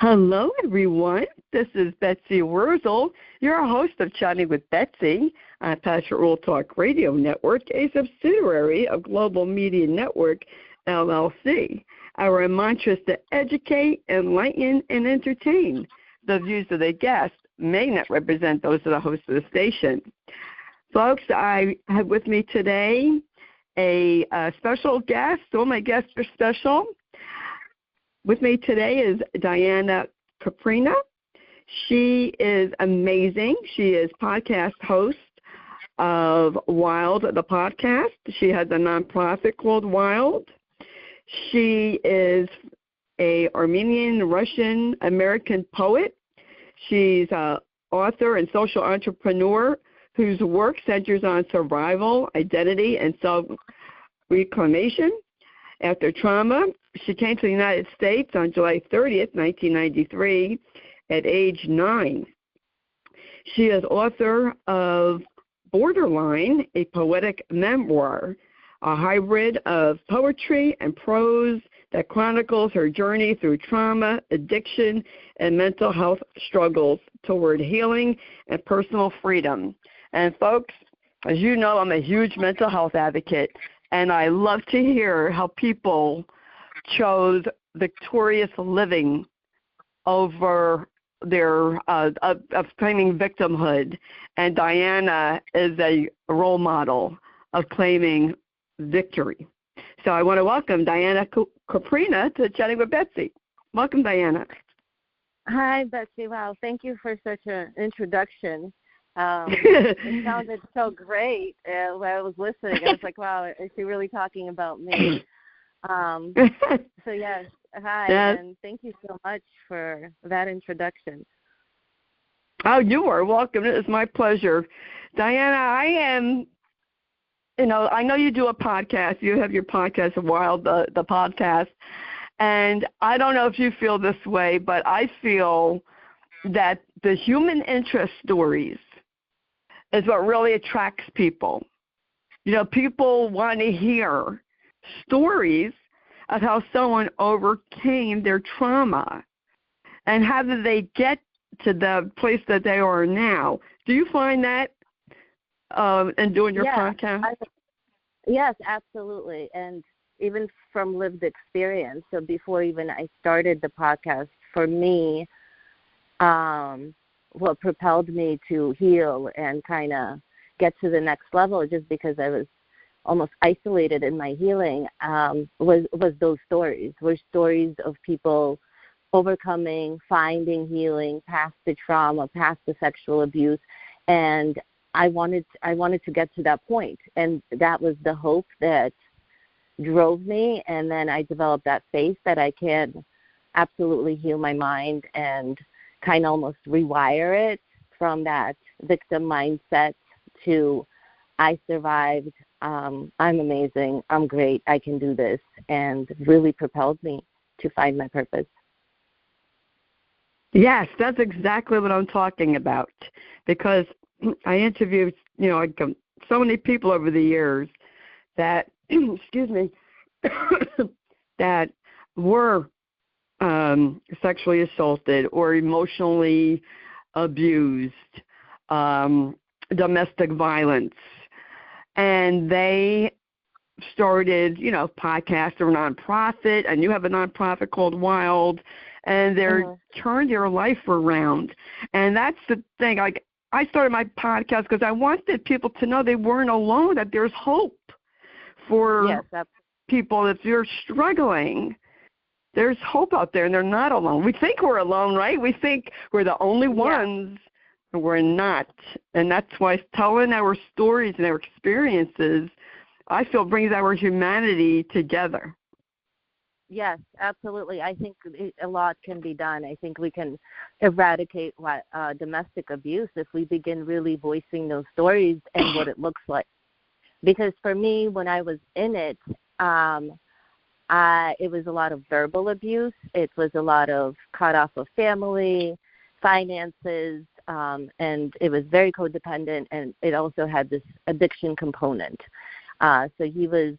Hello, everyone. This is Betsy Wurzel, your host of Chatting with Betsy on Pastor Rule Talk Radio Network, a subsidiary of Global Media Network, LLC. Our mantra is to educate, enlighten, and entertain. The views of the guests may not represent those of the host of the station. Folks, I have with me today a special guest. All my guests are special. With me today is Diana Kouprina. She is amazing. She is podcast host of W.I.L.D, the podcast. She has a nonprofit called W.I.L.D. She is a Armenian-Russian-American poet. She's an author and social entrepreneur whose work centers on survival, identity, and self-reclamation. After trauma, she came to the United States on July 30th, 1993, at age 9. She is author of Borderline, a Poetic Memoir, a hybrid of poetry and prose that chronicles her journey through trauma, addiction, and mental health struggles toward healing and personal freedom. And folks, as you know, I'm a huge mental health advocate, and I love to hear how people chose victorious living over their of claiming victimhood. And Diana is a role model of claiming victory. So I want to welcome Diana Kouprina to Chatting with Betsy. Welcome, Diana. Hi, Betsy. Wow, thank you for such an introduction. It sounded so great when I was listening. I was like, wow, is she really talking about me? So, yes, hi, and thank you so much for that introduction. Oh, you are welcome. It is my pleasure. Diana, I know you do a podcast. You have your podcast, W.I.L.D, the podcast. And I don't know if you feel this way, but I feel that the human interest stories is what really attracts people. You know, people want to hear stories of how someone overcame their trauma and how did they get to the place that they are now. Do you find that in doing your podcast? Yes, absolutely. And even from lived experience, so before even I started the podcast, for me, what propelled me to heal and kind of get to the next level, just because I was almost isolated in my healing, was those stories. Were stories of people overcoming, finding healing past the trauma, past the sexual abuse, and I wanted to get to that point, and that was the hope that drove me. And then I developed that faith that I can absolutely heal my mind and kind of almost rewire it from that victim mindset to I survived, I'm amazing, I'm great, I can do this, and really propelled me to find my purpose. Yes, that's exactly what I'm talking about, because I interviewed, so many people over the years that, that were sexually assaulted or emotionally abused, domestic violence, and they started, podcasts or nonprofit, and you have a nonprofit called W.I.L.D, and they're turned their life around. And that's the thing. Like, I started my podcast because I wanted people to know they weren't alone, that there's hope for people. If you're struggling, there's hope out there, and they're not alone. We think we're alone, right? We think we're the only ones, and we're not. And that's why telling our stories and our experiences, I feel, brings our humanity together. Yes, absolutely. I think a lot can be done. I think we can eradicate domestic abuse if we begin really voicing those stories and what it looks like. Because for me, when I was in it, it was a lot of verbal abuse. It was a lot of cut off of family, finances, and it was very codependent, and it also had this addiction component. So he was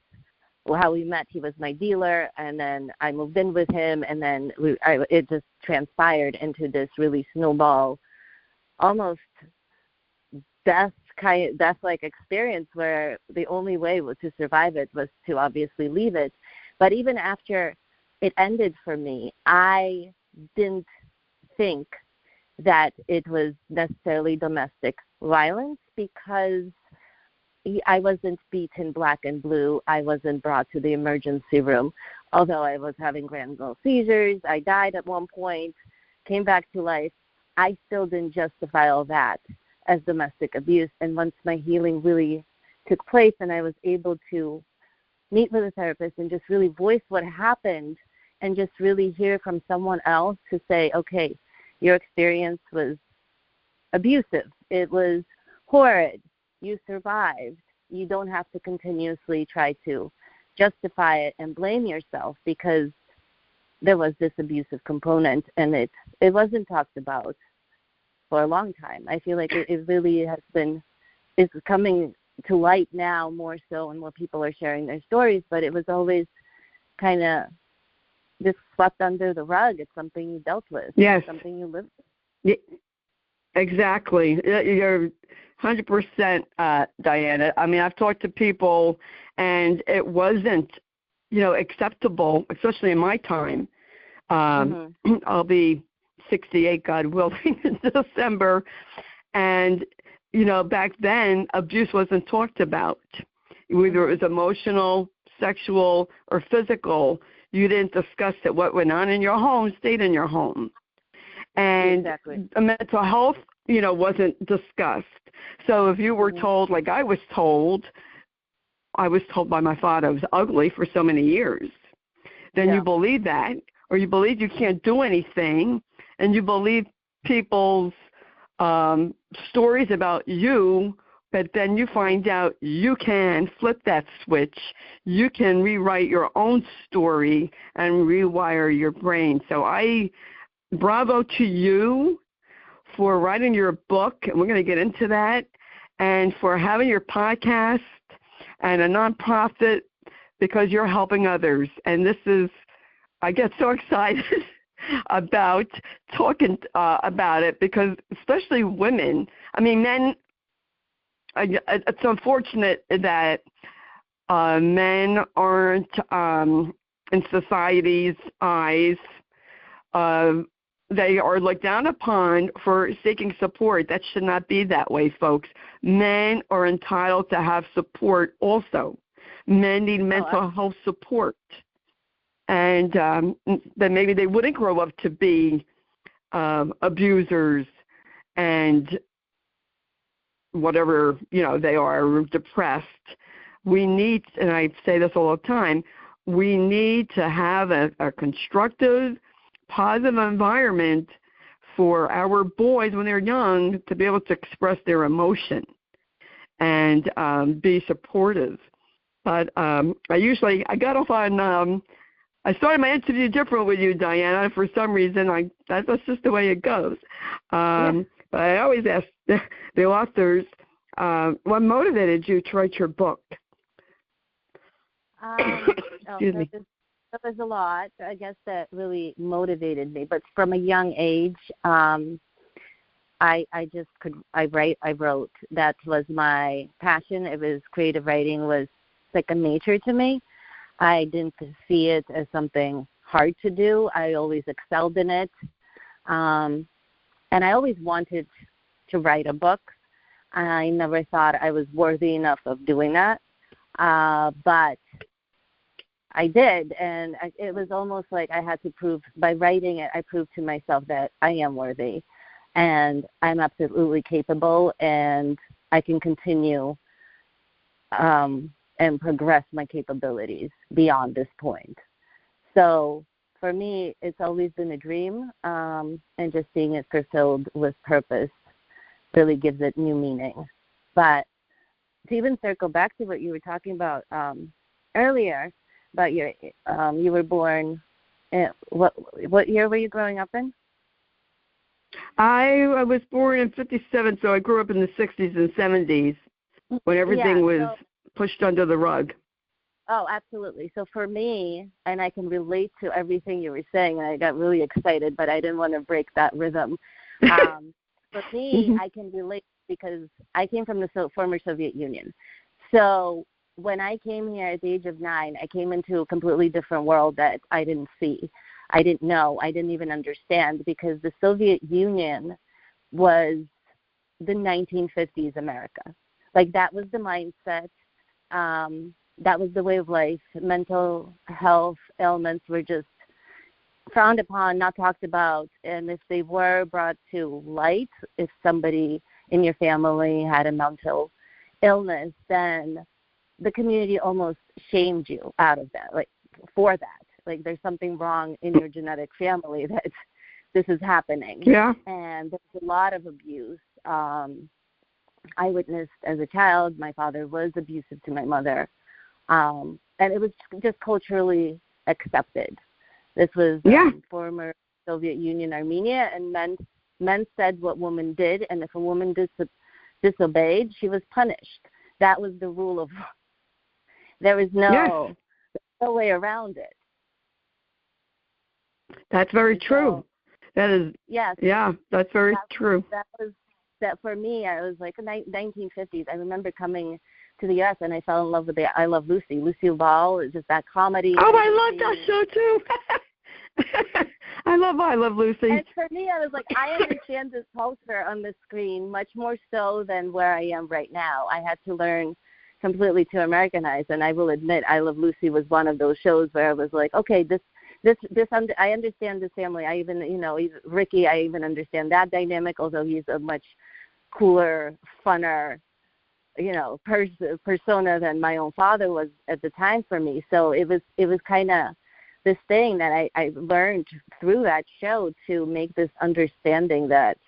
how we met. He was my dealer, and then I moved in with him, and then it just transpired into this really snowball, almost death-like experience where the only way to survive it was to obviously leave it. But even after it ended for me, I didn't think that it was necessarily domestic violence because I wasn't beaten black and blue. I wasn't brought to the emergency room. Although I was having grand mal seizures, I died at one point, came back to life. I still didn't justify all that as domestic abuse. And once my healing really took place and I was able to meet with a therapist and just really voice what happened and just really hear from someone else to say, okay, your experience was abusive. It was horrid. You survived. You don't have to continuously try to justify it and blame yourself because there was this abusive component and it wasn't talked about for a long time. I feel like it really is coming to light now more so and more people are sharing their stories, but it was always kind of just swept under the rug. It's something you dealt with. Yes. It's something you lived with. Yeah, exactly. You're 100%, Diana. I mean, I've talked to people, and it wasn't, acceptable, especially in my time. I'll be 68, God willing, in December. And, back then, abuse wasn't talked about. Whether it was emotional, sexual, or physical, you didn't discuss it. What went on in your home stayed in your home. And exactly. Mental health, wasn't discussed. So if you were told, like I was told by my father I was ugly for so many years, then you believe that, or you believe you can't do anything, and you believe people's stories about you, but then you find out you can flip that switch. You can rewrite your own story and rewire your brain. So bravo to you for writing your book, and we're going to get into that, and for having your podcast and a nonprofit because you're helping others. And I get so excited about talking about it because especially women, men, it's unfortunate that men aren't in society's eyes. They are looked down upon for seeking support. That should not be that way, folks. Men are entitled to have support also. Men need mental health support. And then maybe they wouldn't grow up to be abusers and whatever, they are, depressed. We need, and I say this all the time, we need to have a constructive, positive environment for our boys when they're young to be able to express their emotion and be supportive. But I got off on, I started my interview different with you, Diana. For some reason, that's just the way it goes. But I always ask the authors, what motivated you to write your book? Excuse me. There was a lot, I guess, that really motivated me. But from a young age, I wrote. That was my passion. It was creative writing was second nature to me. I didn't see it as something hard to do. I always excelled in it. And I always wanted to write a book. I never thought I was worthy enough of doing that. But I did, and it was almost like I had to prove, by writing it, I proved to myself that I am worthy, and I'm absolutely capable, and I can continue and progress my capabilities beyond this point. So for me, it's always been a dream, and just seeing it fulfilled with purpose really gives it new meaning. But to even circle back to what you were talking about earlier, about you were born, what year were you growing up in? I was born in 57, so I grew up in the 60s and 70s when everything was pushed under the rug. Oh, absolutely. So for me, and I can relate to everything you were saying, and I got really excited, but I didn't want to break that rhythm. For me, I can relate because I came from the former Soviet Union. So when I came here at the age of 9, I came into a completely different world that I didn't see. I didn't know. I didn't even understand, because the Soviet Union was the 1950s America. Like, that was the mindset. That was the way of life. Mental health ailments were just frowned upon, not talked about, and if they were brought to light, if somebody in your family had a mental illness, then the community almost shamed you out of that, like, for that. Like, there's something wrong in your genetic family that this is happening. Yeah. And there's a lot of abuse. I witnessed as a child, my father was abusive to my mother. And it was just culturally accepted. This was former Soviet Union Armenia, and men said what women did, and if a woman disobeyed, she was punished. That was the rule of law. There was no way around it. That's very true. That is, that's very true. That for me, I was like 1950s. I remember coming to the U.S. and I fell in love with the I Love Lucy. Lucille Ball is just that comedy. Oh, I love that show too. I love Lucy. And for me, I was like, I understand this culture on the screen much more so than where I am right now. I had to learn completely to Americanize, and I will admit, I Love Lucy was one of those shows where I was like, okay, this I understand this family. I even, Ricky, I even understand that dynamic, although he's a much cooler, funner, persona than my own father was at the time for me. So it was kind of this thing that I learned through that show to make this understanding that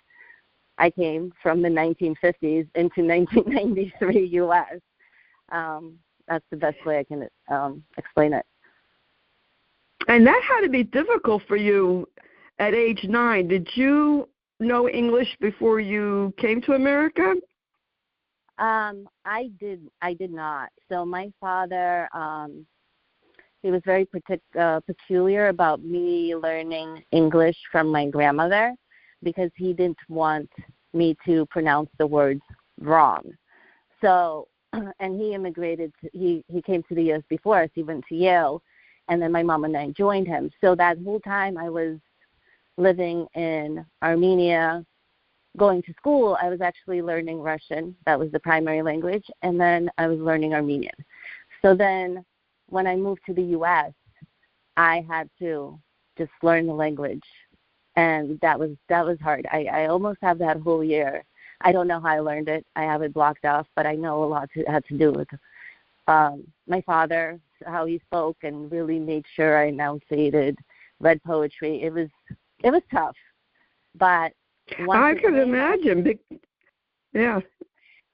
I came from the 1950s into 1993 U.S. That's the best way I can explain it. And that had to be difficult for you at age 9. Did you know English before you came to America? I did not. So my father, he was very peculiar about me learning English from my grandmother, because he didn't want me to pronounce the words wrong. So, and he immigrated. He came to the U.S. before us. He went to Yale, and then my mom and I joined him. So that whole time I was living in Armenia, going to school, I was actually learning Russian. That was the primary language. And then I was learning Armenian. So then when I moved to the U.S., I had to just learn the language. And that was hard. I almost have that whole year. I don't know how I learned it. I have it blocked off, but I know a lot had to do with my father, how he spoke, and really made sure I enunciated, read poetry. It was tough, but I could imagine. Yeah,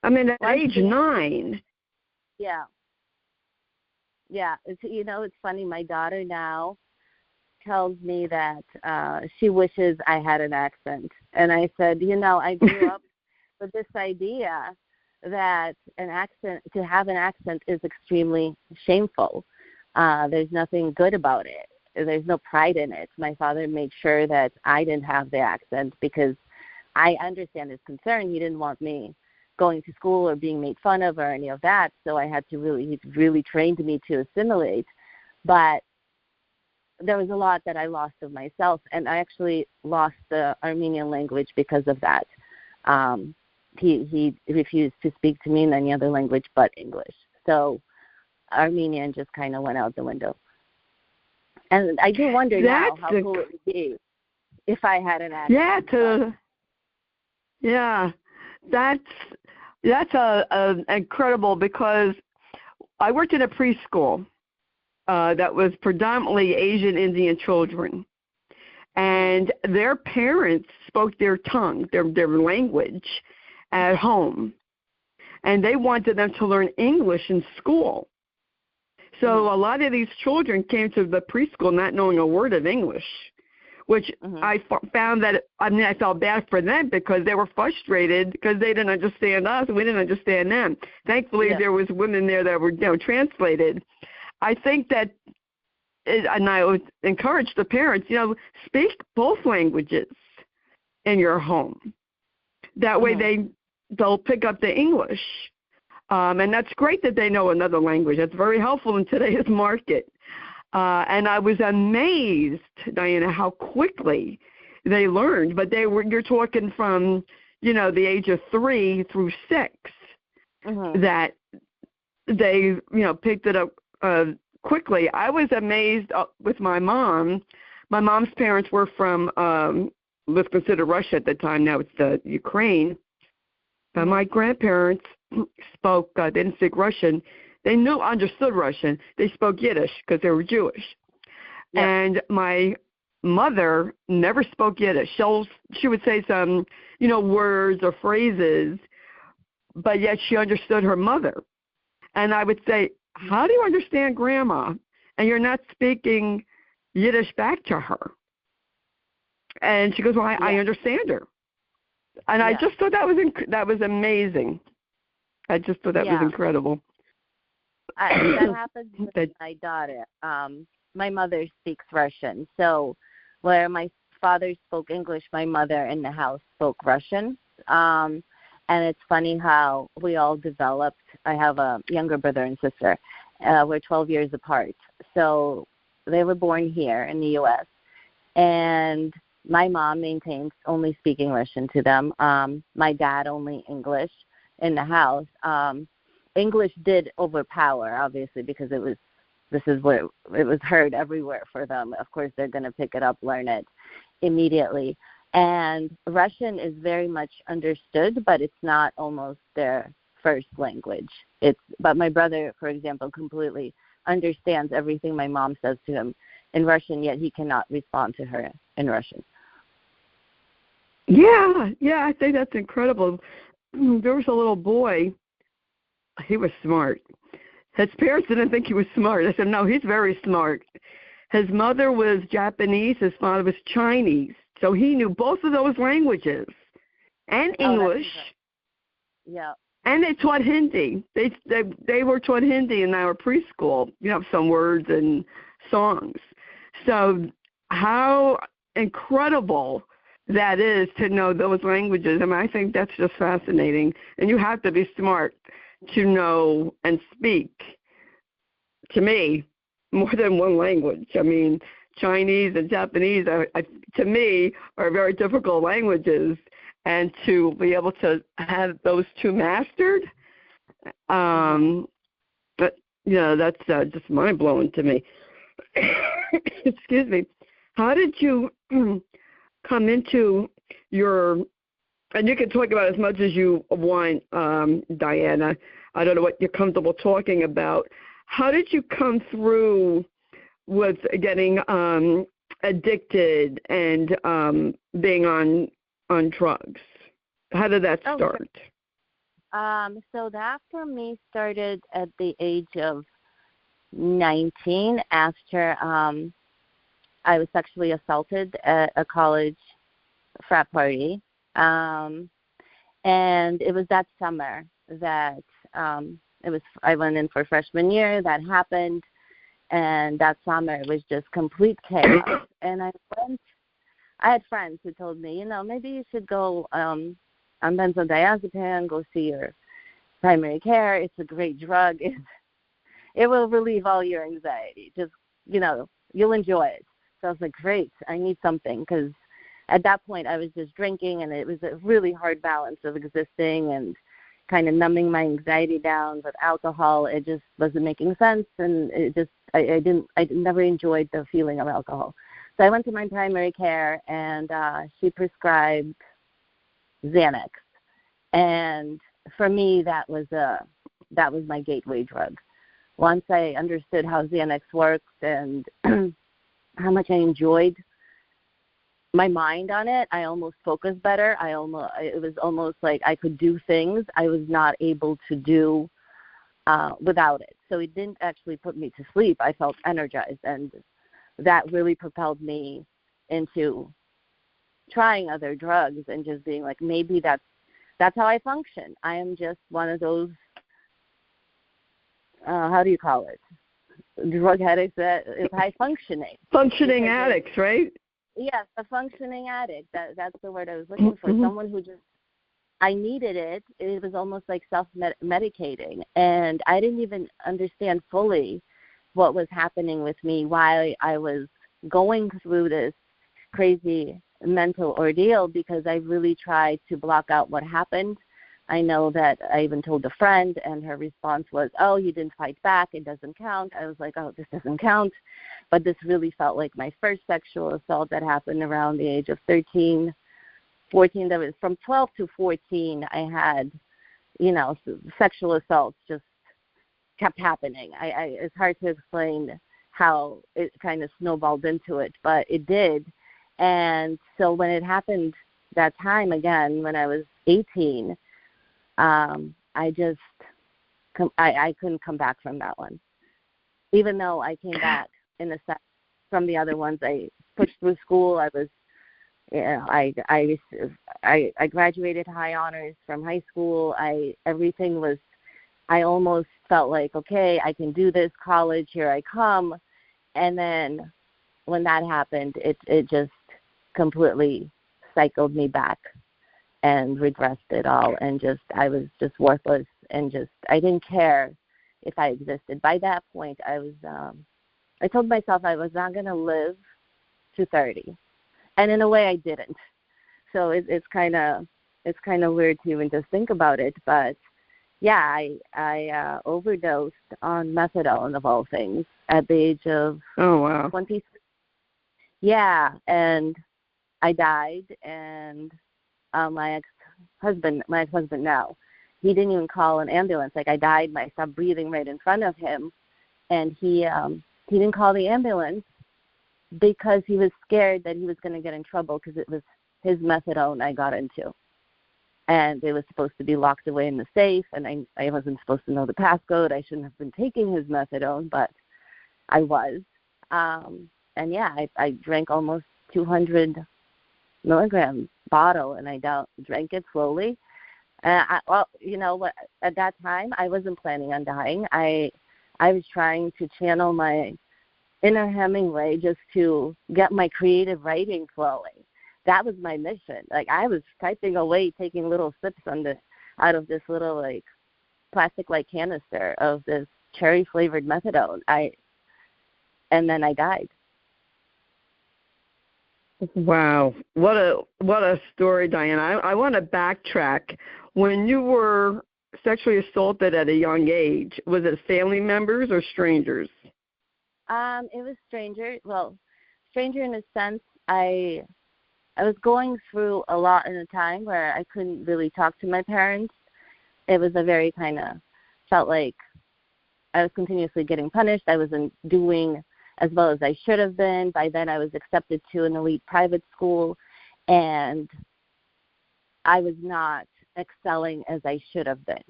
I mean at age 9. Yeah. It's funny. My daughter now tells me that she wishes I had an accent, and I said, I grew up with this idea that to have an accent is extremely shameful. There's nothing good about it. There's no pride in it. My father made sure that I didn't have the accent, because I understand his concern. He didn't want me going to school or being made fun of or any of that. So I had to he really trained me to assimilate. But there was a lot that I lost of myself, and I actually lost the Armenian language because of that. He refused to speak to me in any other language but English. So Armenian just kind of went out the window. And I do wonder now how cool it would be if I had an accent. That's incredible, because I worked in a preschool that was predominantly Asian Indian children, and their parents spoke their tongue, their language at home, and they wanted them to learn English in school. So a lot of these children came to the preschool not knowing a word of English, which I found that, I felt bad for them, because they were frustrated because they didn't understand us and we didn't understand them. Thankfully, there was women there that were translated. I think that, and I would encourage the parents, speak both languages in your home. That way they'll pick up the English. And that's great that they know another language. That's very helpful in today's market. And I was amazed, Diana, how quickly they learned. But you're talking from, the age of 3 through 6, that they, picked it up quickly. I was amazed with my mom. My mom's parents were from, was considered Russia at the time. Now it's the Ukraine. But my grandparents spoke, they didn't speak Russian. They understood Russian. They spoke Yiddish because they were Jewish. Yep. And my mother never spoke Yiddish. She would say some, words or phrases, but yet she understood her mother. And I would say, how do you understand Grandma? And you're not speaking Yiddish back to her. And she goes, well, I understand her. And I just thought that was amazing. I just thought that was incredible. That happens with my daughter. My mother speaks Russian. So where my father spoke English, my mother in the house spoke Russian. And it's funny how we all developed. I have a younger brother and sister. We're 12 years apart. So they were born here in the U.S. And my mom maintains only speaking Russian to them. My dad only English in the house. English did overpower, obviously, because this is where it was heard everywhere for them. Of course, they're going to pick it up, learn it immediately. And Russian is very much understood, but it's not almost their first language. But my brother, for example, completely understands everything my mom says to him in Russian, yet he cannot respond to her in Russian. Yeah, I think that's incredible. There was a little boy. He was smart. His parents didn't think he was smart. I said, no, he's very smart. His mother was Japanese. His father was Chinese. So he knew both of those languages and English. Yeah. And they taught Hindi. They were taught Hindi in our preschool. Some words and songs. So how incredible that is to know those languages. I think that's just fascinating. And you have to be smart to know and speak, to me, more than one language. Chinese and Japanese, to me, are very difficult languages. And to be able to have those two mastered, that's just mind-blowing to me. Excuse me. How did you come into and you can talk about as much as you want, Diana. I don't know what you're comfortable talking about. How did you come through with getting addicted and being on drugs? How did that start? So that for me started at the age of 19 after I was sexually assaulted at a college frat party. And it was that summer that I went in for freshman year. That happened. And that summer it was just complete chaos. And I had friends who told me, maybe you should go on benzodiazepine, go see your primary care. It's a great drug. It will relieve all your anxiety. Just, you'll enjoy it. So I was like, great, I need something, because at that point I was just drinking, and it was a really hard balance of existing and kind of numbing my anxiety down with alcohol. It just wasn't making sense, and I never enjoyed the feeling of alcohol. So I went to my primary care, and she prescribed Xanax, and for me that was my gateway drug. Once I understood how Xanax works and how much I enjoyed my mind on it, I almost focused better. It was almost like I could do things I was not able to do without it. So it didn't actually put me to sleep. I felt energized, and that really propelled me into trying other drugs and just being like, maybe that's how I function. I am just one of those, how do you call it? drug addicts that is high functioning. Functioning addicts, right? Yes, a functioning addict. That's the word I was looking for. Someone who just, I needed it. It was almost like self-medicating. And I didn't even understand fully what was happening with me, why I was going through this crazy mental ordeal, because I really tried to block out what happened. I know that I even told a friend, and her response was, oh, you didn't fight back, it doesn't count. I was like, oh, this doesn't count. But this really felt like my first sexual assault that happened around the age of 13, 14. That was from 12 to 14, I had, sexual assaults just kept happening. It's hard to explain how it kind of snowballed into it, but it did. And so when it happened that time again, when I was 18, I couldn't come back from that one. Even though I came back in a sense from the other ones, I pushed through school. I was, I graduated high honors from high school. I almost felt like, okay, I can do this, college, here I come. And then when that happened, it just completely cycled me back and regressed it all, and I was just worthless, and I didn't care if I existed. By that point, I told myself I was not going to live to 30, and in a way I didn't. So it's kind of weird to even just think about it, but yeah, I overdosed on methadone, of all things, at the age of 20. Yeah, and I died, and my ex-husband now, he didn't even call an ambulance. Like, I died, I stopped breathing right in front of him, and he didn't call the ambulance because he was scared that he was going to get in trouble because it was his methadone I got into. And it was supposed to be locked away in the safe, and I wasn't supposed to know the passcode. I shouldn't have been taking his methadone, but I was. And yeah, I drank almost 200 milligram bottle, and I drank it slowly. Well, you know what? At that time, I wasn't planning on dying. I was trying to channel my inner Hemingway just to get my creative writing flowing. That was my mission. Like, I was typing away, taking little sips out of this little like plastic-like canister of this cherry-flavored methadone. And then I died. Wow, what a story, Diana. I want to backtrack. When you were sexually assaulted at a young age, was it family members or strangers? It was stranger. Well, stranger in a sense. I was going through a lot in a time where I couldn't really talk to my parents. It was a very kind of felt like I was continuously getting punished. I wasn't doing as well as I should have been. By then I was accepted to an elite private school, and I was not excelling as I should have been.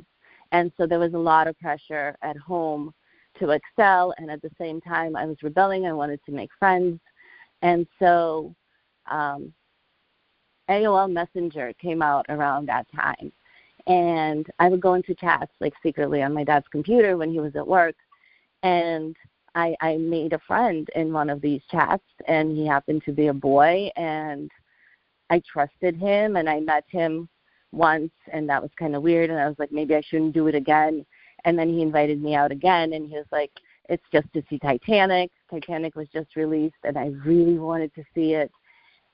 And so there was a lot of pressure at home to excel, and at the same time I was rebelling. I wanted to make friends. And so AOL Messenger came out around that time, and I would go into chats like secretly on my dad's computer when he was at work, and I made a friend in one of these chats, and he happened to be a boy, and I trusted him, and I met him once, and that was kind of weird, and I was like, maybe I shouldn't do it again. And then he invited me out again, and he was like, it's just to see Titanic. Titanic was just released, and I really wanted to see it.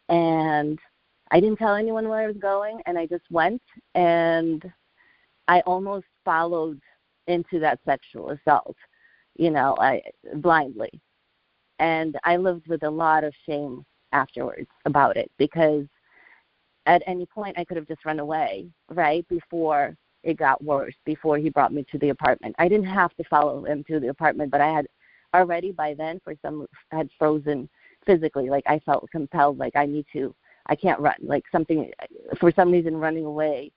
And I didn't tell anyone where I was going, and I just went, and I almost followed into that sexual assault, blindly. And I lived with a lot of shame afterwards about it, because at any point I could have just run away, right, before it got worse, before he brought me to the apartment. I didn't have to follow him to the apartment, but I had already by then had frozen physically. Like, I felt compelled, like I can't run. Like, for some reason, running away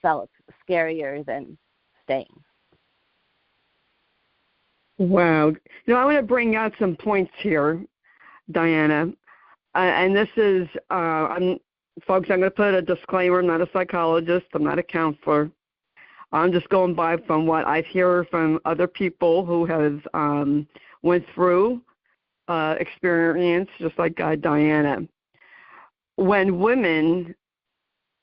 felt scarier than staying. Wow. I want to bring out some points here, Diana. And this is, folks, I'm going to put a disclaimer. I'm not a psychologist. I'm not a counselor. I'm just going by from what I hear from other people who have went through experience just like Diana. When women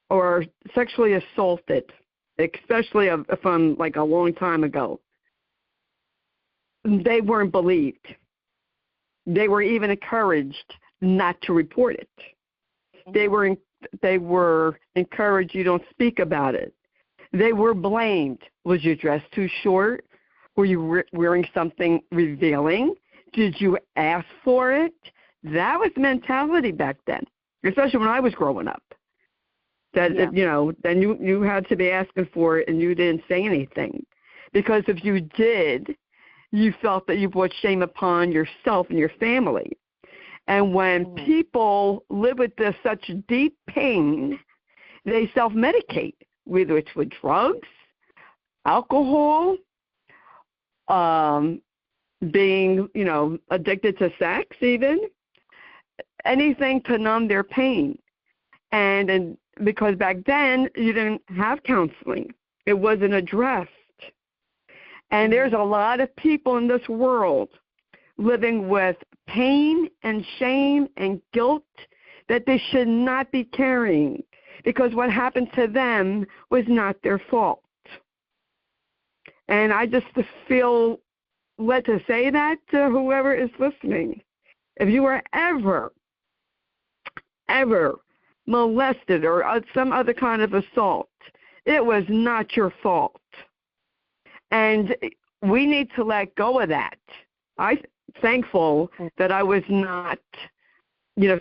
are sexually assaulted, especially from like a long time ago, they weren't believed. They were even encouraged not to report it. Mm-hmm. They were encouraged, you don't speak about it. They were blamed. Was your dress too short? Were you wearing something revealing? Did you ask for it? That was the mentality back then, especially when I was growing up. That, then you had to be asking for it and you didn't say anything. Because if you did, you felt that you brought shame upon yourself and your family. And when people live with this such deep pain, they self-medicate, whether it's with drugs, alcohol, being, addicted to sex even, anything to numb their pain. And because back then you didn't have counseling. It wasn't addressed. And there's a lot of people in this world living with pain and shame and guilt that they should not be carrying because what happened to them was not their fault. And I just feel led to say that to whoever is listening. If you were ever molested or some other kind of assault, it was not your fault. And we need to let go of that. I'm thankful that I was not,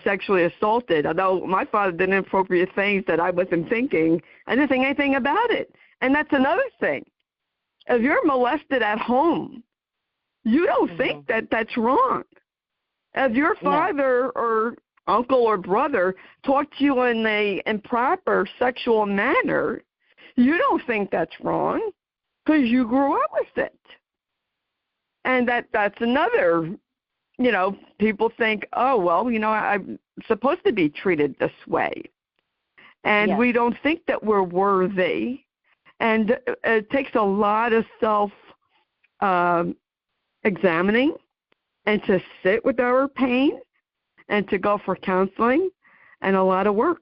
sexually assaulted. Although my father did inappropriate things that I wasn't thinking, I didn't think anything about it. And that's another thing. If you're molested at home, you don't think that that's wrong. If your father or uncle or brother talked to you in an improper sexual manner, you don't think that's wrong because you grew up with it. And that's another, people think, oh, well, I'm supposed to be treated this way. And we don't think that we're worthy. And it takes a lot of self-examining and to sit with our pain and to go for counseling and a lot of work.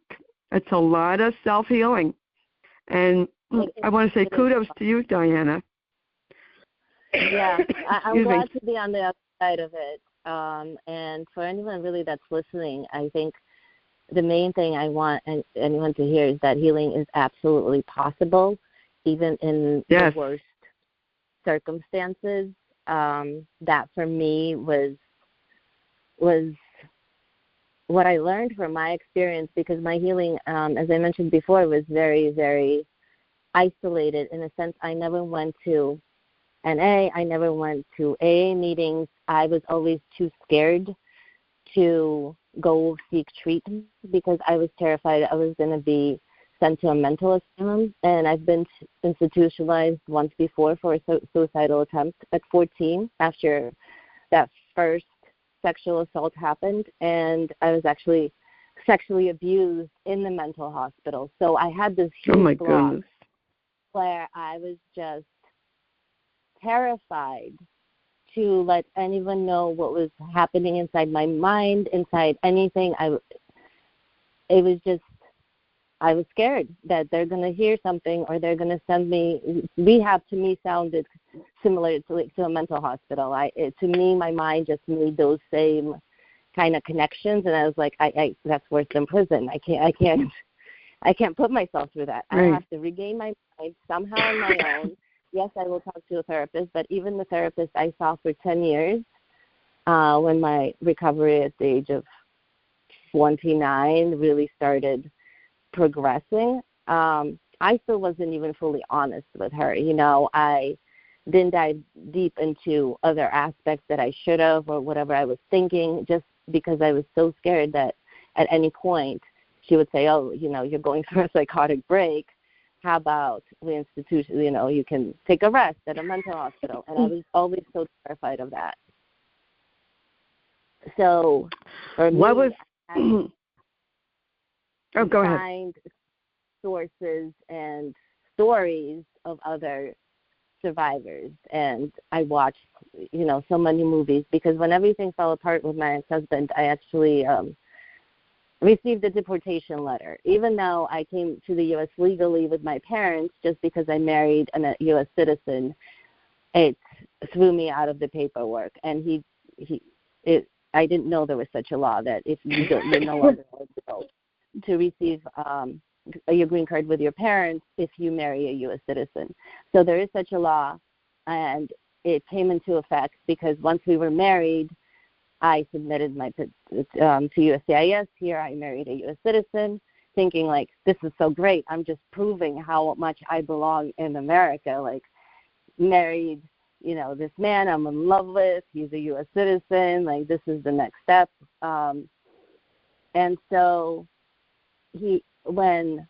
It's a lot of self-healing. And I want to say kudos to you, Diana. Yeah, I'm glad to be on the other side of it. And for anyone really that's listening, I think the main thing I want anyone to hear is that healing is absolutely possible, even in the worst circumstances. That for me was what I learned from my experience, because my healing, as I mentioned before, was very, very isolated. In a sense, I never went to NA. I never went to AA meetings. I was always too scared to go seek treatment because I was terrified I was going to be sent to a mental asylum. And I've been institutionalized once before for a suicidal attempt at 14 after that first sexual assault happened. And I was actually sexually abused in the mental hospital. So I had this huge block where I was just terrified to let anyone know what was happening inside my mind, inside anything. I was scared that they're going to hear something or they're going to send me. Rehab to me sounded similar to a mental hospital. To me, my mind just made those same kind of connections, and I was like, that's worse than prison. I can't put myself through that. Right. I have to regain my mind somehow on my own. Yes, I will talk to a therapist, but even the therapist I saw for 10 years, when my recovery at the age of 29 really started progressing, I still wasn't even fully honest with her. I didn't dive deep into other aspects that I should have or whatever I was thinking, just because I was so scared that at any point she would say, oh, you're going through a psychotic break. How about we you can take a rest at a mental hospital. And I was always so terrified of that. So for me, go ahead. Find sources and stories of other survivors, and I watched, so many movies, because when everything fell apart with my ex-husband, I actually received a deportation letter. Even though I came to the U.S. legally with my parents, just because I married a U.S. citizen, it threw me out of the paperwork. And I didn't know there was such a law that if you're no longer eligible to receive your green card with your parents if you marry a U.S. citizen. So there is such a law, and it came into effect because once we were married, I submitted my to USCIS. Here I married a U.S. citizen, thinking, like, this is so great. I'm just proving how much I belong in America. Like, married, this man I'm in love with. He's a U.S. citizen. Like, this is the next step. And so when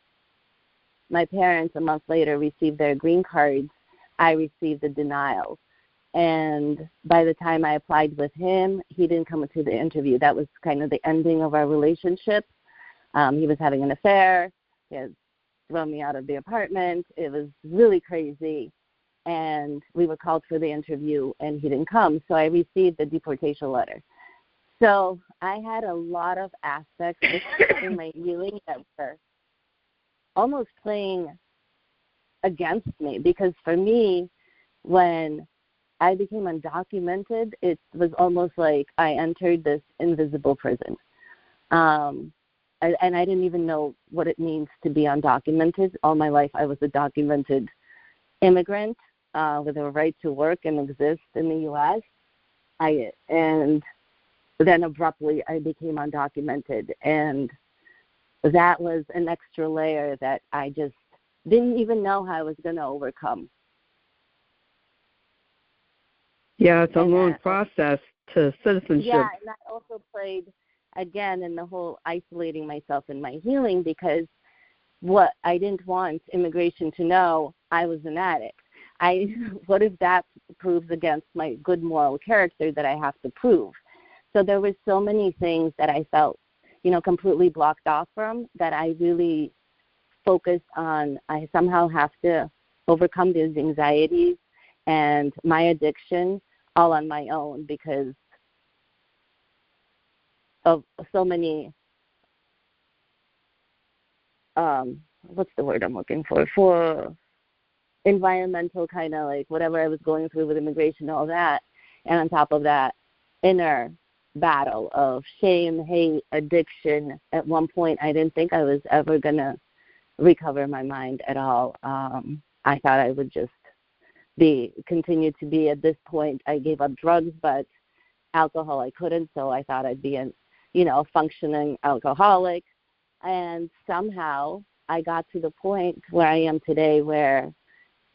my parents a month later received their green cards, I received a denial. And by the time I applied with him, he didn't come to the interview. That was kind of the ending of our relationship. He was having an affair. He had thrown me out of the apartment. It was really crazy. And we were called for the interview, and he didn't come. So I received the deportation letter. So I had a lot of aspects in my healing that were almost playing against me, because for me, when I became undocumented, it was almost like I entered this invisible prison. And I didn't even know what it means to be undocumented. All my life I was a documented immigrant with a right to work and exist in the U.S. And then abruptly I became undocumented. And that was an extra layer that I just didn't even know how I was going to overcome. Yeah, it's a long process to citizenship. Yeah, and that also played, again, in the whole isolating myself in my healing, because what I didn't want immigration to know, I was an addict. What if that proves against my good moral character that I have to prove? So there were so many things that I felt, completely blocked off from, that I really focused on. I somehow have to overcome these anxieties and my addiction all on my own, because of so many, what's the word I'm looking for environmental kind of, like, whatever I was going through with immigration, all that. And on top of that, inner battle of shame, hate, addiction. At one point, I didn't think I was ever going to recover my mind at all. I thought I would just continue to be, at this point, I gave up drugs, but alcohol I couldn't, so I thought I'd be a functioning alcoholic. And somehow I got to the point where I am today, where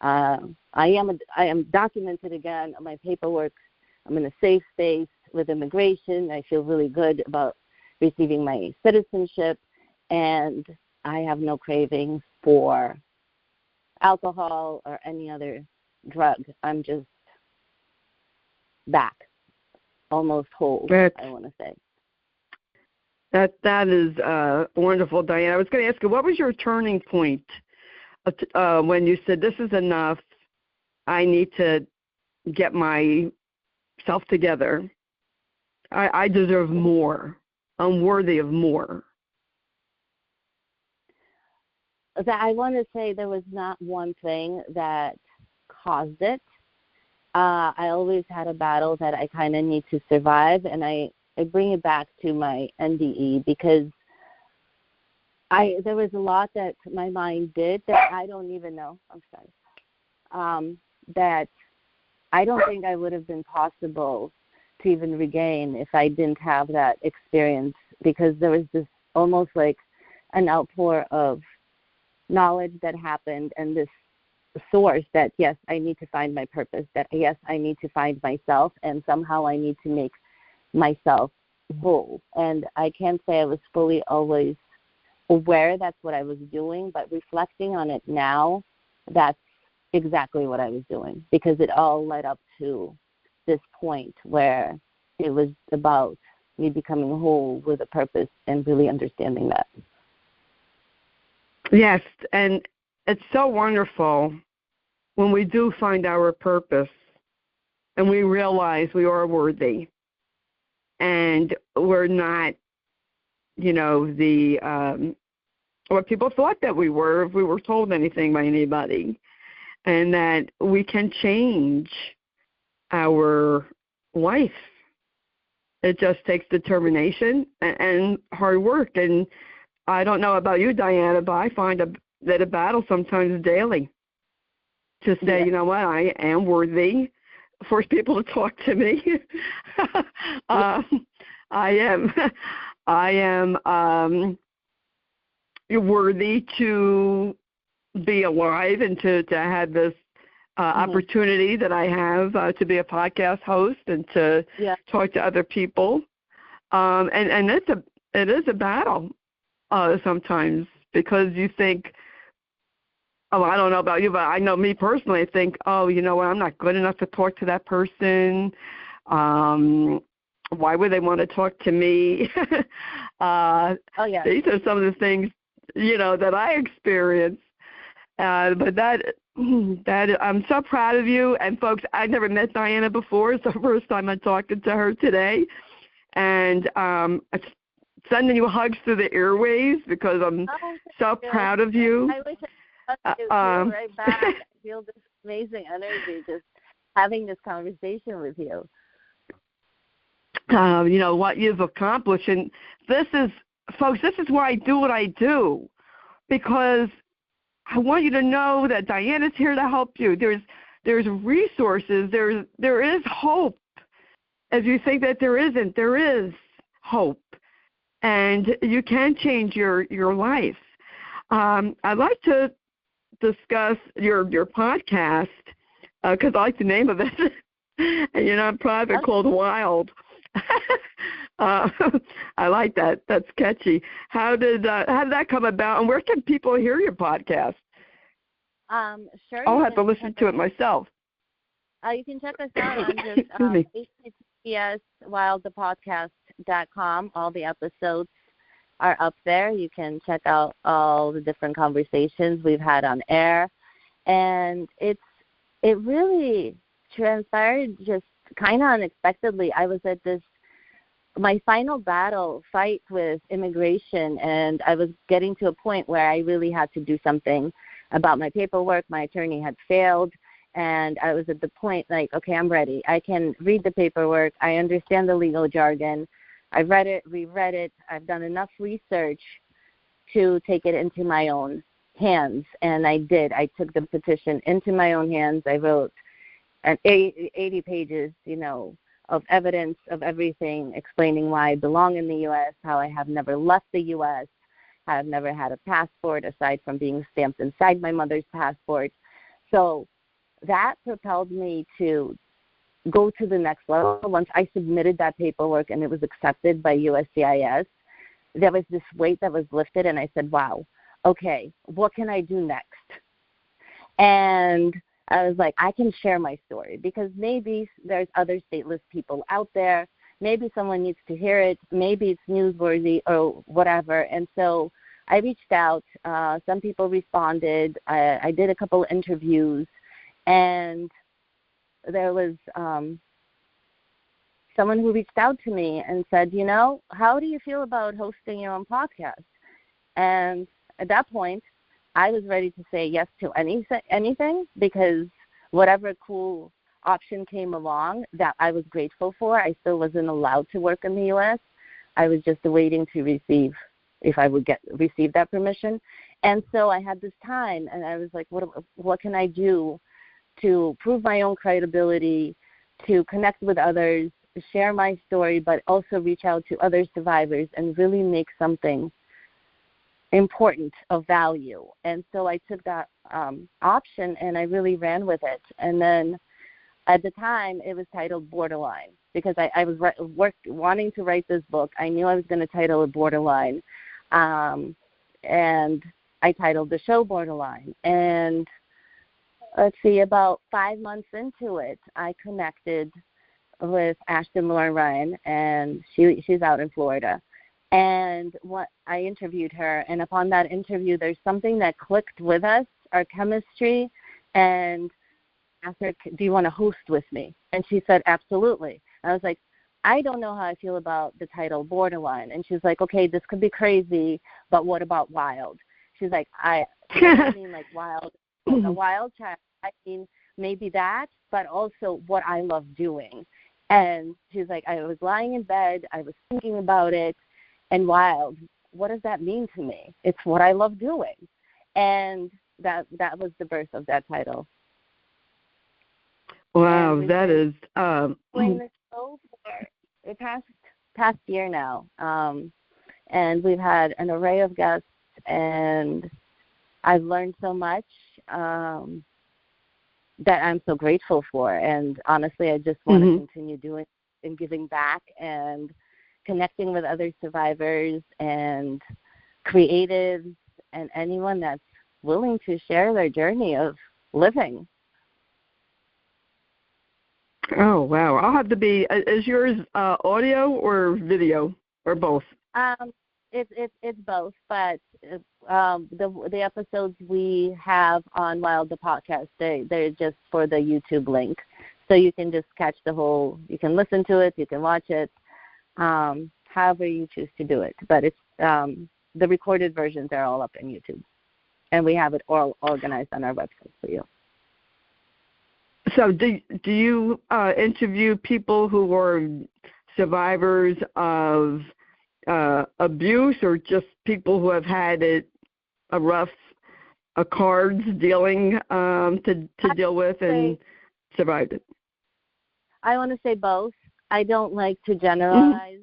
I am documented again. My paperwork, I'm in a safe space with immigration. I feel really good about receiving my citizenship, and I have no cravings for alcohol or any other drug. I'm just back, almost whole, I want to say. That is wonderful, Diana. I was going to ask you, what was your turning point when you said, this is enough, I need to get myself together, I deserve more, I'm worthy of more? I want to say there was not one thing that caused it. I always had a battle that I kind of need to survive, and I bring it back to my NDE, because there was a lot that my mind did that I don't even know. I'm sorry. That I don't think I would have been possible to even regain if I didn't have that experience, because there was this almost like an outpour of knowledge that happened, and this source that, yes, I need to find my purpose, that, yes, I need to find myself, and somehow I need to make myself whole. And I can't say I was fully always aware that's what I was doing, but reflecting on it now, that's exactly what I was doing, because it all led up to this point where it was about me becoming whole with a purpose and really understanding that. Yes, and it's so wonderful when we do find our purpose and we realize we are worthy and we're not, what people thought that we were if we were told anything by anybody, and that we can change our life. It just takes determination and hard work. And I don't know about you, Diana, but I find that a battle sometimes daily to say, you know what, I am worthy. Force people to talk to me. I am worthy to be alive and to have this opportunity that I have to be a podcast host and to talk to other people. And it is a battle sometimes, because you think, I don't know about you, but I know me personally, I think, you know what, I'm not good enough to talk to that person. Why would they want to talk to me? These are some of the things, that I experience. But that I'm so proud of you. And folks, I never met Diana before. It's the first time I'm talking to her today. And I'm sending you hugs through the airwaves because I'm so proud of you. I wish I could right back. I feel this amazing energy just having this conversation with you. What you've accomplished. And this is why I do what I do, because I want you to know that Diana's here to help you. There's resources. There is hope. If you think that there isn't, there is hope, and you can change your life. I'd like to discuss your podcast because I like the name of it, and you're not private, called W.I.L.D. I like that. That's catchy. How did that come about, and where can people hear your podcast? Sure. I'll have to listen to it myself. You can check us out on just https://wildthepodcast.com. All the episodes are up there. You can check out all the different conversations we've had on air, and it really transpired just kind of unexpectedly. I was at my final fight with immigration, and I was getting to a point where I really had to do something about my paperwork. My attorney had failed, and I was at the point like, okay, I'm ready. I can read the paperwork. I understand the legal jargon. I've read it, reread it. I've done enough research to take it into my own hands, and I did. I took the petition into my own hands. I wrote 80 pages, of evidence of everything, explaining why I belong in the U.S., how I have never left the U.S., how I've never had a passport aside from being stamped inside my mother's passport. So that propelled me to go to the next level. Once I submitted that paperwork and it was accepted by USCIS, there was this weight that was lifted, and I said, wow, okay, what can I do next? And I was like, I can share my story because maybe there's other stateless people out there. Maybe someone needs to hear it. Maybe it's newsworthy or whatever. And so I reached out. Some people responded. I did a couple interviews, and there was someone who reached out to me and said, how do you feel about hosting your own podcast? And at that point, I was ready to say yes to anything because whatever cool option came along that I was grateful for, I still wasn't allowed to work in the U.S. I was just waiting to receive if I would receive that permission. And so I had this time, and I was like, what can I do to prove my own credibility, to connect with others, share my story, but also reach out to other survivors and really make something important of value. And so I took that option and I really ran with it. And then at the time it was titled Borderline because I was wanting to write this book. I knew I was going to title it Borderline, and I titled the show Borderline. And let's see, about 5 months into it, I connected with Ashton Lauren Ryan, and she's out in Florida. And I interviewed her, and upon that interview, there's something that clicked with us, our chemistry, and asked her, do you want to host with me? And she said, absolutely. And I was like, I don't know how I feel about the title Borderline. And she's like, okay, this could be crazy, but what about wild? She's like, I mean like wild, a wild child. I mean, maybe that, but also what I love doing. And she's like, I was lying in bed, I was thinking about it, and wild, what does that mean to me? It's what I love doing. And that was the birth of that title. Wow, that is doing this show for the past year now, and we've had an array of guests, and I've learned so much that I'm so grateful for. And honestly, I just want to continue doing and giving back and connecting with other survivors and creatives and anyone that's willing to share their journey of living. Oh, wow. I'll have to be, is yours audio or video or both? It's both, but the episodes we have on W.I.L.D, the podcast, they're just for the YouTube link. So you can just catch the whole, you can listen to it, you can watch it, however you choose to do it. But it's the recorded versions are all up on YouTube. And we have it all organized on our website for you. So do you interview people who are survivors of abuse, or just people who have had a cards dealing to deal with and survived it? I want to say both. I don't like to generalize,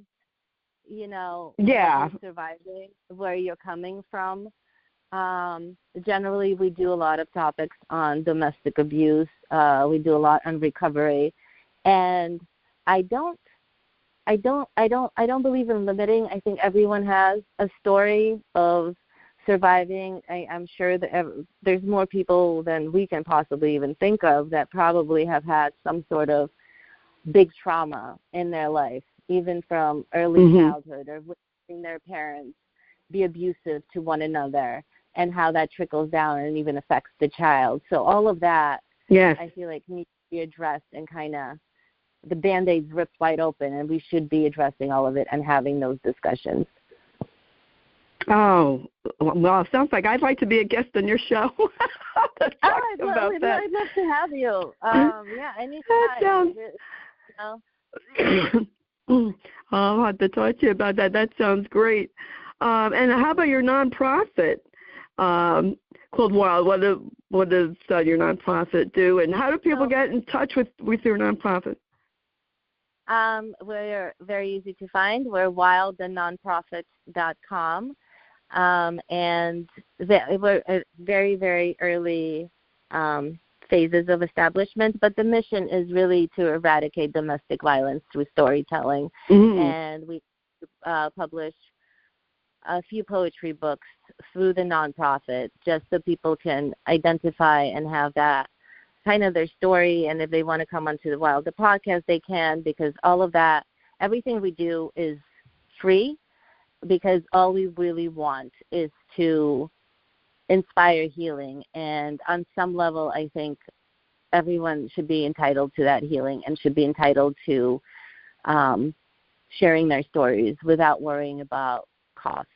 surviving, where you're coming from. Generally, we do a lot of topics on domestic abuse. We do a lot on recovery, and I don't believe in limiting. I think everyone has a story of surviving. I'm sure that there's more people than we can possibly even think of that probably have had some sort of big trauma in their life, even from early childhood, or witnessing their parents be abusive to one another, and how that trickles down and even affects the child. So all of that, I feel like, needs to be addressed, and kind of the Band-Aid's ripped wide open, and we should be addressing all of it and having those discussions. Oh, well, it sounds like I'd like to be a guest on your show. I'd love to have you. Anytime. I'll have to talk to you about that. That sounds great. And how about your nonprofit called W.I.L.D? What does your nonprofit do, and how do people get in touch with your nonprofit? We're very easy to find. We're wildthenonprofit.com, and we're at very, very early phases of establishment, but the mission is really to eradicate domestic violence through storytelling, and we publish a few poetry books through the nonprofit, just so people can identify and have that kind of their story. And if they want to come onto the W.I.L.D podcast, they can, because all of that, everything we do is free, because all we really want is to inspire healing. And on some level, I think everyone should be entitled to that healing and should be entitled to sharing their stories without worrying about cost.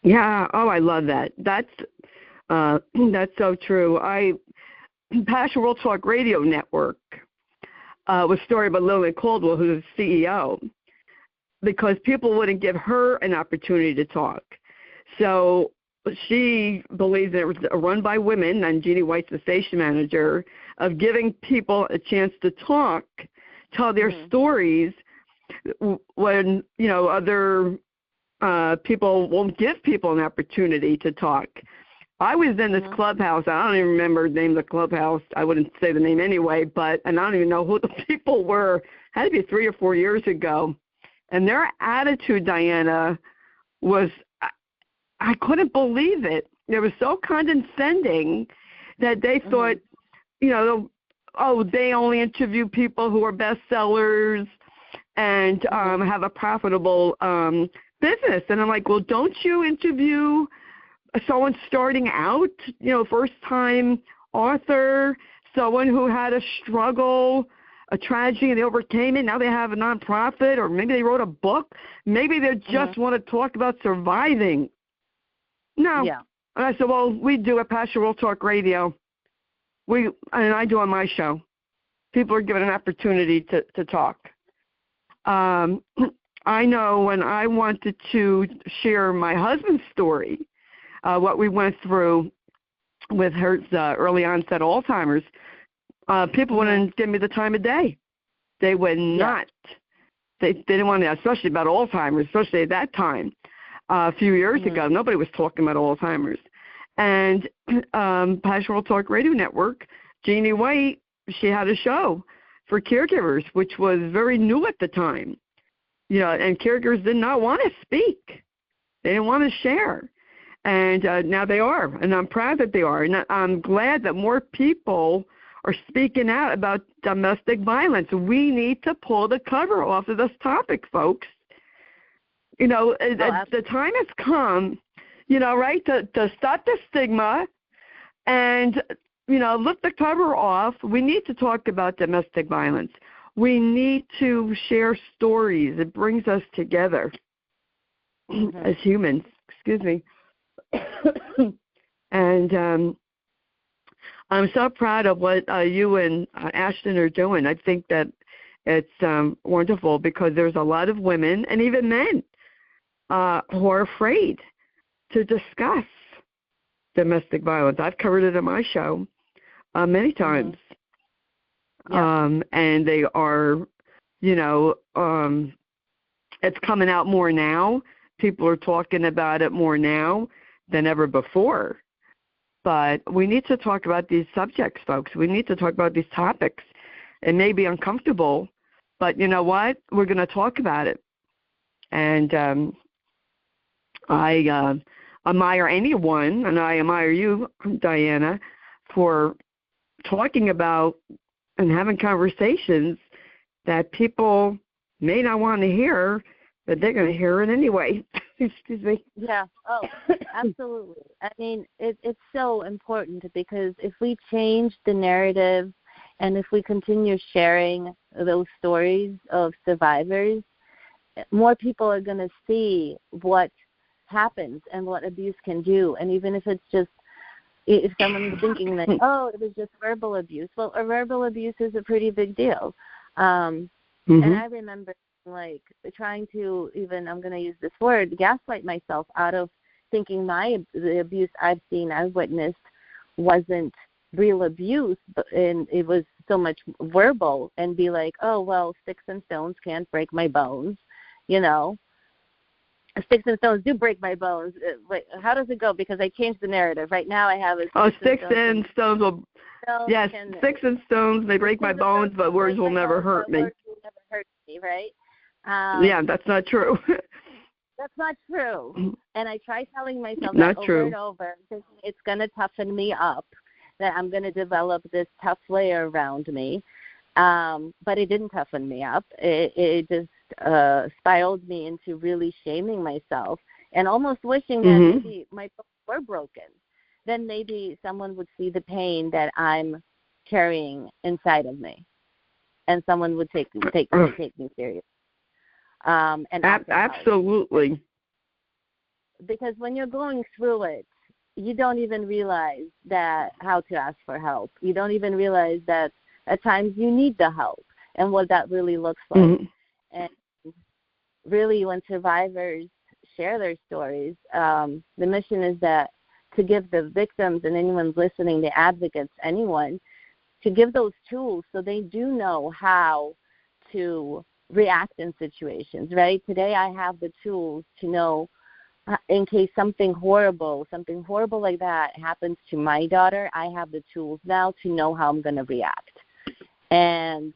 Yeah. Oh, I love that. That's so true. Passion World Talk Radio Network was started by Lillian Caldwell, who's the CEO, because people wouldn't give her an opportunity to talk. So she believes that it was run by women, and Jeannie White's the station manager, of giving people a chance to talk, tell their stories, when other people won't give people an opportunity to talk. I was in this clubhouse. I don't even remember the name of the clubhouse. I wouldn't say the name anyway, and I don't even know who the people were. It had to be 3 or 4 years ago. And their attitude, Diana, was, I couldn't believe it. It was so condescending that they thought, they only interview people who are bestsellers and have a profitable business. And I'm like, well, don't you interview someone starting out, first-time author, someone who had a struggle, a tragedy, and they overcame it. Now they have a nonprofit, or maybe they wrote a book. Maybe they just want to talk about surviving. No. Yeah. And I said, well, we do at Passion World Talk Radio. And I do on my show. People are given an opportunity to talk. I know when I wanted to share my husband's story, what we went through with her early onset Alzheimer's, people wouldn't give me the time of day. They would not. They didn't want to, especially about Alzheimer's, especially at that time. A few years ago, nobody was talking about Alzheimer's. And Passion World Talk Radio Network, Jeannie White, she had a show for caregivers, which was very new at the time. You know, and caregivers did not want to speak. They didn't want to share. And now they are, and I'm proud that they are. And I'm glad that more people are speaking out about domestic violence. We need to pull the cover off of this topic, folks. You know, the time has come, you know, right, to stop the stigma and, you know, lift the cover off. We need to talk about domestic violence. We need to share stories. It brings us together as humans. Excuse me. And I'm so proud of what you and Ashton are doing. I think that it's wonderful because there's a lot of women and even men who are afraid to discuss domestic violence. I've covered it on my show many times. And they are, you know, it's coming out more now. People are talking about it more now than ever before. But we need to talk about these subjects, folks. We need to talk about these topics. It may be uncomfortable, but you know what? We're going to talk about it. And I admire anyone, and I admire you, Diana, for talking about and having conversations that people may not want to hear, but they're going to hear it anyway. Excuse me. Yeah. Oh, absolutely. I mean, it's so important because if we change the narrative and if we continue sharing those stories of survivors, more people are going to see what happens and what abuse can do. And even if it's just, if someone's thinking that, oh, it was just verbal abuse, well, a verbal abuse is a pretty big deal. And I remember, like, trying to even, I'm going to use this word, gaslight myself out of thinking the abuse I've seen, I've witnessed, wasn't real abuse, and it was so much verbal, and be like, oh, well, sticks and stones can't break my bones, you know. Sticks and stones do break my bones. Wait, how does it go? Because I changed the narrative. Right now I have a sticks and stones will, yes, sticks and stones may break my bones, but words will never hurt me. Words will never hurt me, right? Yeah, that's not true. That's not true. And I try telling myself that over and over, thinking it's going to toughen me up, that I'm going to develop this tough layer around me. But it didn't toughen me up. It just spiraled me into really shaming myself and almost wishing that maybe my bones were broken. Then maybe someone would see the pain that I'm carrying inside of me, and someone would take me serious. And absolutely. Because when you're going through it, you don't even realize that how to ask for help. You don't even realize that at times you need the help and what that really looks like. And really, when survivors share their stories, the mission is that to give the victims and anyone listening, the advocates, anyone, to give those tools so they do know how to react in situations, right? Today I have the tools to know in case something horrible like that happens to my daughter, I have the tools now to know how I'm going to react. And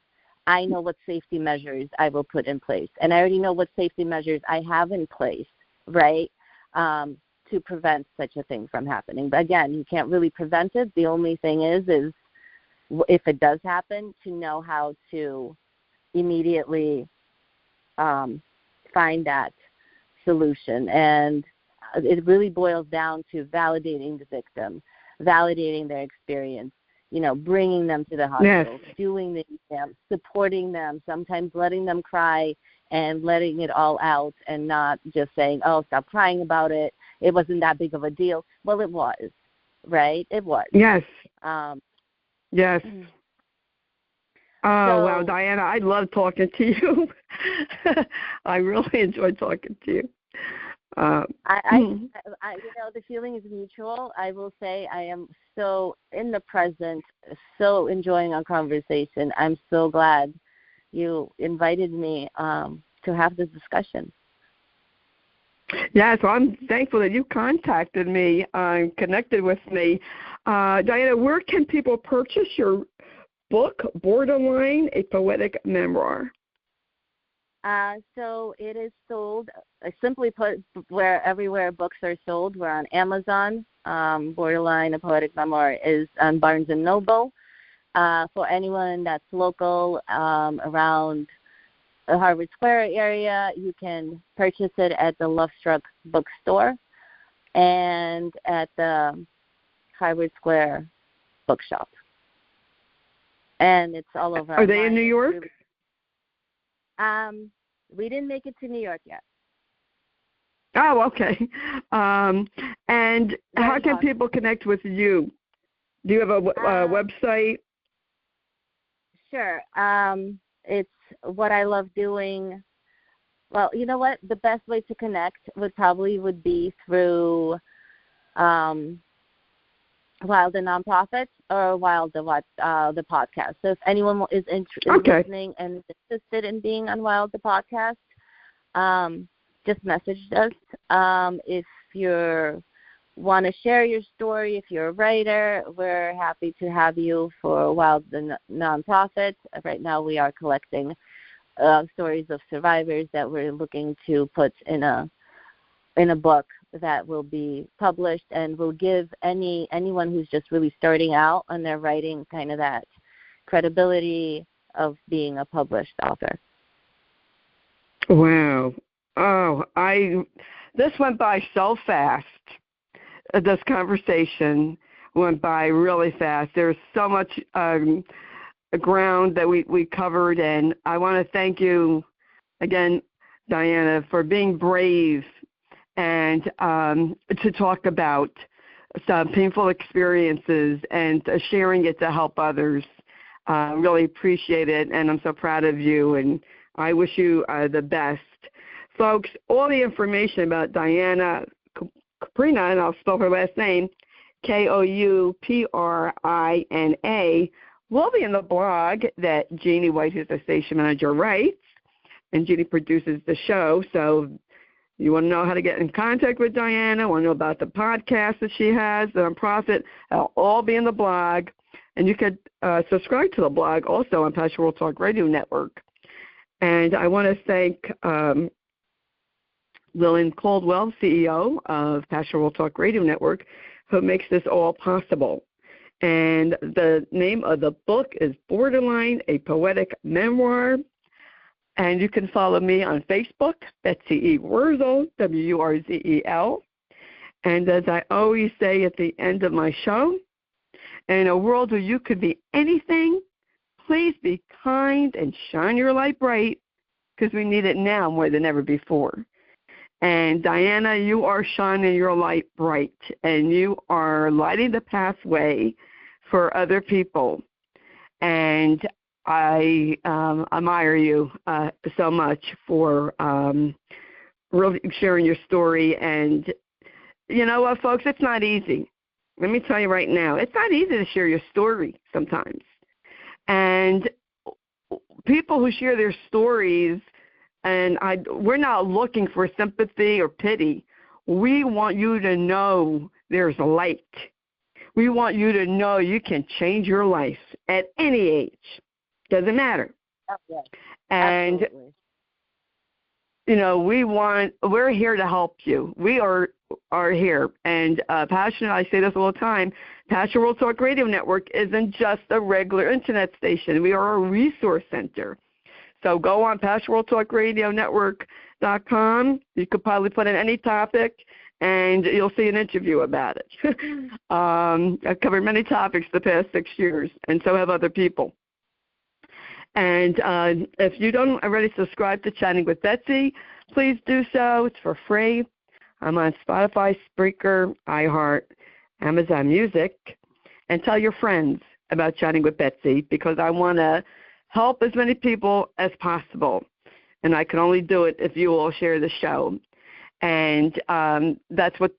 I know what safety measures I will put in place. And I already know what safety measures I have in place, right, to prevent such a thing from happening. But again, you can't really prevent it. The only thing is if it does happen, to know how to immediately find that solution. And it really boils down to validating the victim, validating their experience, bringing them to the hospital, doing the exams, supporting them, sometimes letting them cry and letting it all out and not just saying, oh, stop crying about it. It wasn't that big of a deal. Well, it was, right? It was. Yes. Yes. So, wow, Diana, I love talking to you. I really enjoy talking to you. The feeling is mutual. I will say I am so in the present, so enjoying our conversation. I'm so glad you invited me to have this discussion. Yeah, so I'm thankful that you contacted me, connected with me. Diana, where can people purchase your book, Borderline, a Poetic Memoir? So it is sold, simply put, everywhere books are sold. We're on Amazon. Borderline, a Poetic Memoir is on Barnes & Noble. For anyone that's local around the Harvard Square area, you can purchase it at the Lovestruck bookstore and at the Harvard Square bookshop. And it's all over. Are they in New York? We didn't make it to New York yet. Oh, okay. And how can people connect with you? Do you have a website? Sure. It's what I love doing. Well, you know what? The best way to connect would be through W.I.L.D the nonprofit or W.I.L.D the podcast. So if anyone is listening and is interested in being on W.I.L.D the podcast, just message us. If you want to share your story, if you're a writer, we're happy to have you for W.I.L.D the nonprofit. Right now we are collecting stories of survivors that we're looking to put in a book that will be published and will give anyone who's just really starting out on their writing kind of that credibility of being a published author. Wow. Oh, this went by so fast. This conversation went by really fast. There's so much ground that we covered, and I want to thank you again, Diana, for being brave and to talk about some painful experiences and sharing it to help others. Really appreciate it, and I'm so proud of you, and I wish you the best. Folks, all the information about Diana Kouprina, and I'll spell her last name, Kouprina, will be in the blog that Jeannie White, who's the station manager, writes, and Jeannie produces the show. So you want to know how to get in contact with Diana, want to know about the podcast that she has, the nonprofit, it'll all be in the blog. And you could subscribe to the blog also on Passion World Talk Radio Network. And I want to thank Lillian Caldwell, CEO of Passion World Talk Radio Network, who makes this all possible. And the name of the book is Borderline, a Poetic Memoir. And you can follow me on Facebook, Betsy Wurzel, Wurzel. And as I always say at the end of my show, in a world where you could be anything, please be kind and shine your light bright, because we need it now more than ever before. And Diana, you are shining your light bright, and you are lighting the pathway for other people. And I admire you so much for really sharing your story. And you know what, folks, it's not easy. Let me tell you right now, it's not easy to share your story sometimes. And people who share their stories, and we're not looking for sympathy or pity. We want you to know there's light. We want you to know you can change your life at any age. Doesn't matter. Okay. And, absolutely. You know, we're here to help you. We are here. And Passion, I say this all the time, Passion World Talk Radio Network isn't just a regular internet station. We are a resource center. So go on PassionWorldTalkRadioNetwork.com. You could probably put in any topic, and you'll see an interview about it. I've covered many topics the past 6 years, and so have other people. And if you don't already subscribe to Chatting with Betsy, please do so. It's for free. I'm on Spotify, Spreaker, iHeart, Amazon Music. And tell your friends about Chatting with Betsy, because I want to help as many people as possible. And I can only do it if you all share the show. And that's what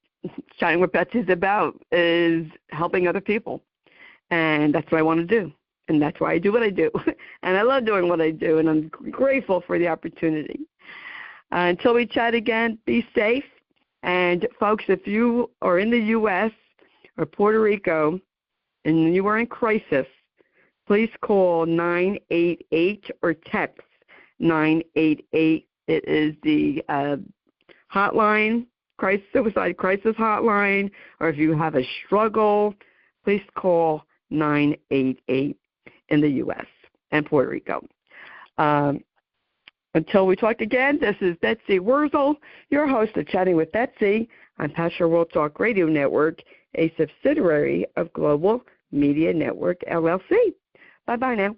Chatting with Betsy is about, is helping other people. And that's what I want to do. And that's why I do what I do. And I love doing what I do, and I'm grateful for the opportunity. Until we chat again, be safe. And, folks, if you are in the U.S. or Puerto Rico and you are in crisis, please call 988 or text 988. It is the hotline, suicide crisis hotline, or if you have a struggle, please call 988 in the U.S. and Puerto Rico. Until we talk again, this is Betsy Wurzel, your host of Chatting with Betsy on Pastor World Talk Radio Network, a subsidiary of Global Media Network, LLC. Bye-bye now.